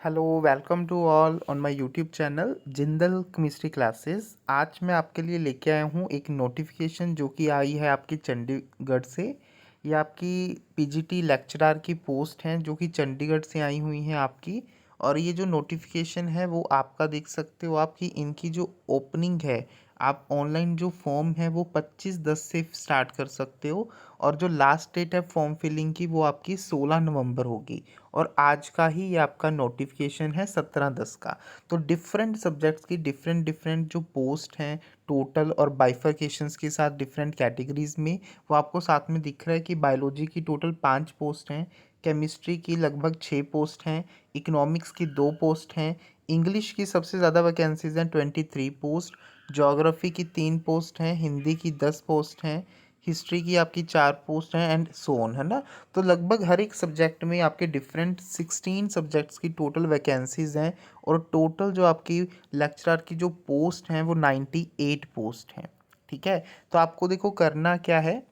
Hello, welcome to all on my YouTube channel Jindal chemistry classes. आज मैं आपके लिए लेके आया हूँ एक नोटिफिकेशन जो कि आई है आपकी चंडीगढ़ से। ये आपकी पीजीटी लेक्चरर की पोस्ट हैं जो कि चंडीगढ़ से आई हुई हैं आपकी। और ये जो नोटिफिकेशन है वो आपका देख सकते हो आपकी इनकी जो ओपनिंग है, आप ऑनलाइन जो फॉर्म है वो 25/10 से स्टार्ट कर सकते हो। और जो लास्ट डेट है फॉर्म फिलिंग की वो आपकी 16 नवंबर होगी। और आज का ही ये आपका नोटिफिकेशन है 17/10 का। तो डिफरेंट सब्जेक्ट्स की डिफरेंट डिफरेंट जो पोस्ट हैं टोटल और बाइफरकेशंस के साथ डिफरेंट कैटेगरीज में वो आपको साथ में दिख रहा है कि बायोलॉजी की टोटल 5 पोस्ट हैं, केमिस्ट्री की लगभग 6 पोस्ट हैं, इकोनॉमिक्स की 2 पोस्ट हैं, इंग्लिश की सबसे ज़्यादा वैकेंसीज हैं 23 पोस्ट, ज्योग्राफी की 3 पोस्ट हैं, हिंदी की 10 पोस्ट हैं, हिस्ट्री की आपकी 4 पोस्ट हैं एंड सो ऑन, है ना। तो लगभग हर एक सब्जेक्ट में आपके डिफरेंट 16 सब्जेक्ट्स की टोटल वैकेंसीज हैं। और टोटल जो आपकी लेक्चरर की जो पोस्ट हैं वो 98 पोस्ट हैं। ठीक है। तो आपको देखो करना क्या है,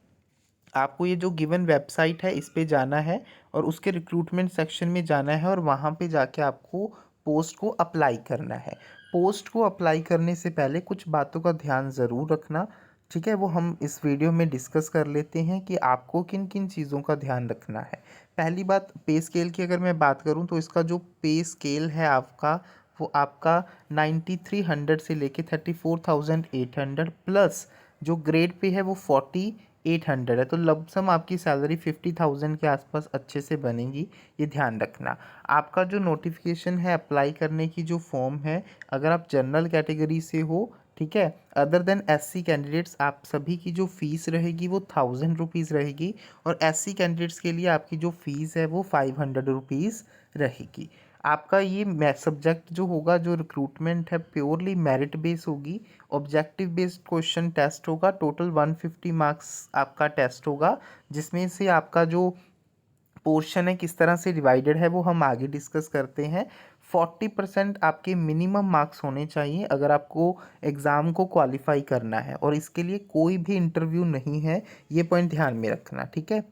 आपको ये जो गिवन वेबसाइट है इस पे जाना है और उसके रिक्रूटमेंट सेक्शन में जाना है और वहाँ पे जाके आपको पोस्ट को अप्लाई करना है। पोस्ट को अप्लाई करने से पहले कुछ बातों का ध्यान ज़रूर रखना। ठीक है, वो हम इस वीडियो में डिस्कस कर लेते हैं कि आपको किन किन चीज़ों का ध्यान रखना है। पहली बात, पे स्केल की अगर मैं बात करूं तो इसका जो पे स्केल है आपका वो आपका 9300 से लेके 34,800 प्लस जो ग्रेड पे है वो 4800 है। तो लमसम आपकी सैलरी 50,000 के आसपास अच्छे से बनेगी, ये ध्यान रखना। आपका जो नोटिफिकेशन है अप्लाई करने की जो फॉर्म है, अगर आप जनरल कैटेगरी से हो, ठीक है, अदर देन एससी कैंडिडेट्स, आप सभी की जो फीस रहेगी वो 1000 रुपीज़ रहेगी। और एससी कैंडिडेट्स के लिए आपकी जो फीस है वो 500 रुपीज़ रहेगी। आपका ये सब्जेक्ट जो होगा, जो रिक्रूटमेंट है प्योरली मेरिट बेस होगी। ऑब्जेक्टिव बेस्ड क्वेश्चन टेस्ट होगा, टोटल 150 मार्क्स आपका टेस्ट होगा, जिसमें से आपका जो पोर्शन है किस तरह से डिवाइडेड है वो हम आगे डिस्कस करते हैं। 40% आपके मिनिमम मार्क्स होने चाहिए अगर आपको एग्ज़ाम को क्वालिफाई करना है, और इसके लिए कोई भी इंटरव्यू नहीं है, ये पॉइंट ध्यान में रखना। ठीक है।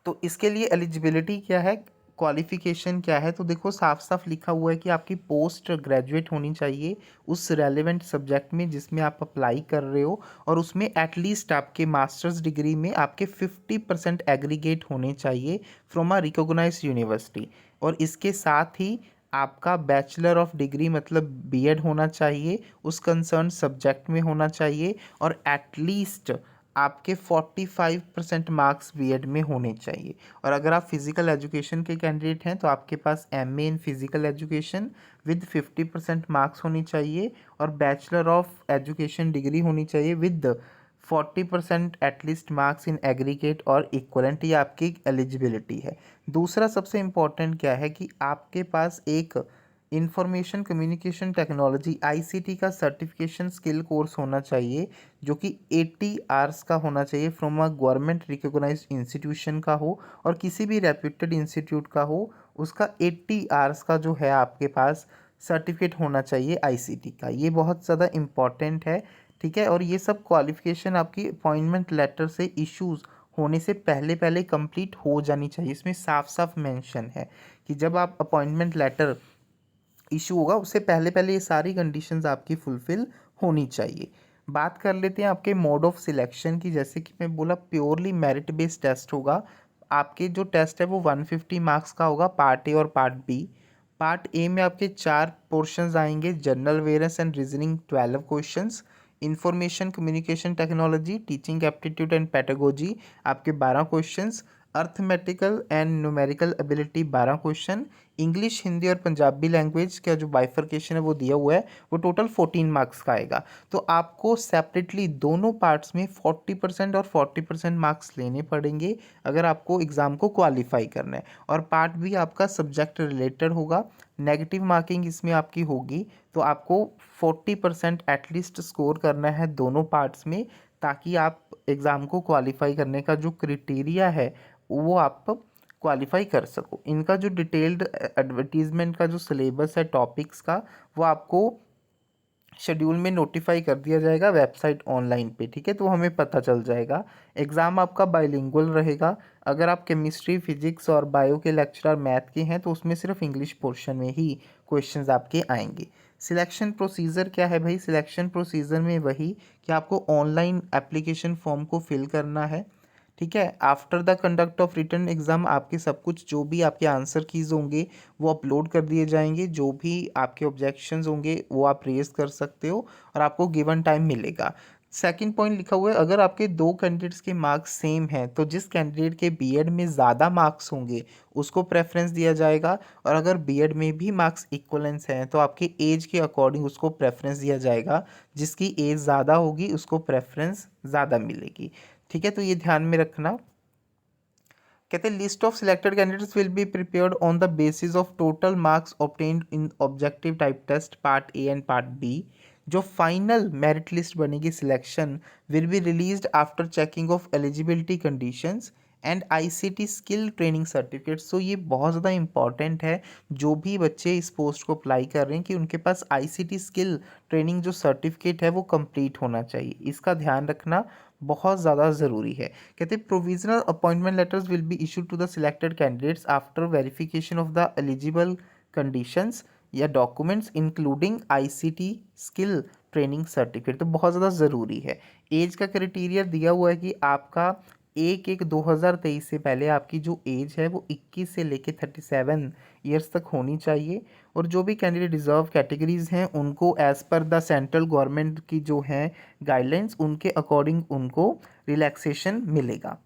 तो इसके लिए एलिजिबिलिटी क्या है, क्वालिफिकेशन क्या है, तो देखो साफ साफ लिखा हुआ है कि आपकी पोस्ट ग्रेजुएट होनी चाहिए उस रेलेवेंट सब्जेक्ट में जिसमें आप अप्लाई कर रहे हो, और उसमें एटलीस्ट आपके मास्टर्स डिग्री में आपके 50% एग्रीगेट होने चाहिए फ्रॉम अ रिकॉग्नाइज यूनिवर्सिटी। और इसके साथ ही आपका बैचलर ऑफ डिग्री मतलब बीएड होना चाहिए, उस कंसर्न सब्जेक्ट में होना चाहिए, और एटलीस्ट आपके 45% मार्क्स बीएड में होने चाहिए। और अगर आप फिज़िकल एजुकेशन के कैंडिडेट हैं तो आपके पास MA in physical education with 50% marks होनी चाहिए, और बैचलर ऑफ एजुकेशन डिग्री होनी चाहिए with 40% at least marks in aggregate और इक्वलेंट। ये आपकी एलिजिबिलिटी है। दूसरा सबसे इम्पॉर्टेंट क्या है कि आपके पास एक इंफॉर्मेशन कम्युनिकेशन टेक्नोलॉजी आईसीटी का सर्टिफिकेशन स्किल कोर्स होना चाहिए, जो कि 80 आवर्स का होना चाहिए, from a government recognised institution का हो और किसी भी रेप्यूटेड इंस्टीट्यूट का हो। उसका 80 आवर्स का जो है आपके पास सर्टिफिकेट होना चाहिए आईसीटी का, ये बहुत ज़्यादा इम्पॉर्टेंट है। ठीक है। और ये सब क्वालिफिकेशन आपकी अपॉइंटमेंट लेटर से इश्यूज़ होने से पहले पहले कंप्लीट हो जानी चाहिए। इसमें साफ साफ मेंशन है कि जब आप अपॉइंटमेंट लेटर इशू होगा उससे पहले पहले ये सारी कंडीशंस आपकी फुलफिल होनी चाहिए। बात कर लेते हैं आपके मोड ऑफ सिलेक्शन की। जैसे कि मैं बोला प्योरली मेरिट बेस्ड टेस्ट होगा। आपके जो टेस्ट है वो 150 मार्क्स का होगा, पार्ट ए और पार्ट बी। पार्ट ए में आपके 4 पोर्शंस आएंगे, general awareness and reasoning 12 questions, information communication technology teaching aptitude and pedagogy आपके 12 questions, arithmetical and numerical ability 12 question, English Hindi और पंजाबी लैंग्वेज का जो बाइफरकेशन है वो दिया हुआ है, वो टोटल 14 मार्क्स का आएगा। तो आपको सेपरेटली दोनों पार्ट्स में 40% और 40% मार्क्स लेने पड़ेंगे अगर आपको एग्ज़ाम को क्वालिफाई करना है। और पार्ट भी आपका सब्जेक्ट रिलेटेड होगा, नेगेटिव मार्किंग इसमें आपकी होगी। तो आपको 40% एटलीस्ट स्कोर करना है दोनों पार्ट्स में, ताकि आप एग्ज़ाम को क्वालिफाई करने का जो क्रिटेरिया है वो आप क्वालिफाई कर सको। इनका जो डिटेल्ड एडवर्टीजमेंट का जो सिलेबस है टॉपिक्स का, वो आपको शेड्यूल में नोटिफाई कर दिया जाएगा वेबसाइट ऑनलाइन पे, ठीक है, तो हमें पता चल जाएगा। एग्ज़ाम आपका बाइलिंगुअल रहेगा। अगर आप केमिस्ट्री, फिजिक्स और बायो के लेक्चरर मैथ के हैं तो उसमें सिर्फ इंग्लिश पोर्शन में ही क्वेश्चंस आपके आएंगे। सिलेक्शन प्रोसीजर क्या है भाई? सिलेक्शन प्रोसीजर में वही कि आपको ऑनलाइन एप्लीकेशन फॉर्म को फिल करना है, ठीक है। After the conduct of written exam आपके सब कुछ जो भी आपके आंसर कीज होंगे वो अपलोड कर दिए जाएंगे। जो भी आपके ऑब्जेक्शंस होंगे वो आप रेज कर सकते हो और आपको गिवन टाइम मिलेगा। सेकंड पॉइंट लिखा हुआ है, अगर आपके दो कैंडिडेट्स के मार्क्स सेम हैं तो जिस कैंडिडेट के बीएड में ज़्यादा मार्क्स होंगे उसको प्रेफरेंस दिया जाएगा, और अगर बीएड में भी मार्क्स इक्वलेंस हैं तो आपके एज के अकॉर्डिंग उसको प्रेफरेंस दिया जाएगा। जिसकी एज ज़्यादा होगी उसको प्रेफरेंस ज़्यादा मिलेगी, ठीक है, तो ये ध्यान में रखना। कहते हैं list of selected candidates will be prepared on the basis of total marks obtained in objective type test part A and part B. जो फाइनल मेरिट लिस्ट बनेगी selection will be released after checking of eligibility conditions and ICT skill training certificate. So ये बहुत ज़्यादा important है जो भी बच्चे इस पोस्ट को अप्लाई कर रहे हैं कि उनके पास आईसीटी स्किल ट्रेनिंग जो सर्टिफिकेट है वो कंप्लीट होना चाहिए। इसका ध्यान रखना बहुत ज़्यादा ज़रूरी है। कहते हैं provisional appointment letters will be issued to the selected candidates after verification of the eligible conditions या documents including ICT skill training certificate. तो बहुत ज़्यादा ज़रूरी है। एज का क्राइटेरिया दिया हुआ है कि आपका 1/1/2023 से पहले आपकी जो एज है वो 21 से लेके 37 ईयर्स तक होनी चाहिए। और जो भी कैंडिडेट रिजर्व कैटेगरीज हैं उनको as per the central government की जो है गाइडलाइंस उनके अकॉर्डिंग उनको रिलैक्सेशन मिलेगा,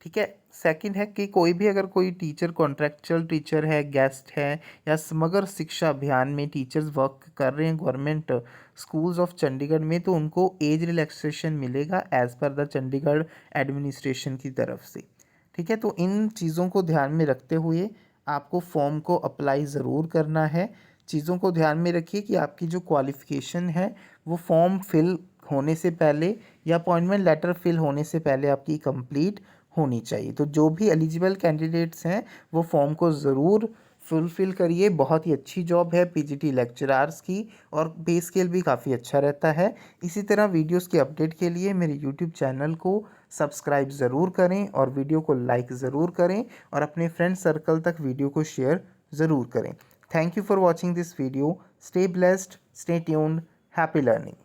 ठीक है। सेकंड है कि कोई भी अगर कोई टीचर कॉन्ट्रेक्चुअल टीचर है, गेस्ट है या समग्र शिक्षा अभियान में टीचर्स वर्क कर रहे हैं गवर्नमेंट स्कूल्स ऑफ चंडीगढ़ में तो उनको एज रिलैक्सेशन मिलेगा as per the Chandigarh administration की तरफ से, ठीक है। तो इन चीज़ों को ध्यान में रखते हुए आपको फॉर्म को अप्लाई ज़रूर करना है। चीज़ों को ध्यान में रखिए कि आपकी जो क्वालिफ़िकेशन है वो फॉर्म फिल होने से पहले या अपॉइंटमेंट लेटर फिल होने से पहले आपकी कंप्लीट होनी चाहिए। तो जो भी एलिजिबल कैंडिडेट्स हैं वो फॉर्म को ज़रूर फुलफ़िल करिए। बहुत ही अच्छी जॉब है पीजीटी लेक्चरार्स की और पे स्केल भी काफ़ी अच्छा रहता है। इसी तरह वीडियोस के अपडेट के लिए मेरे यूट्यूब चैनल को सब्सक्राइब ज़रूर करें और वीडियो को लाइक ज़रूर करें और अपने फ्रेंड सर्कल तक वीडियो को शेयर ज़रूर करें। Thank you for watching this video. Stay blessed, stay tuned, happy learning.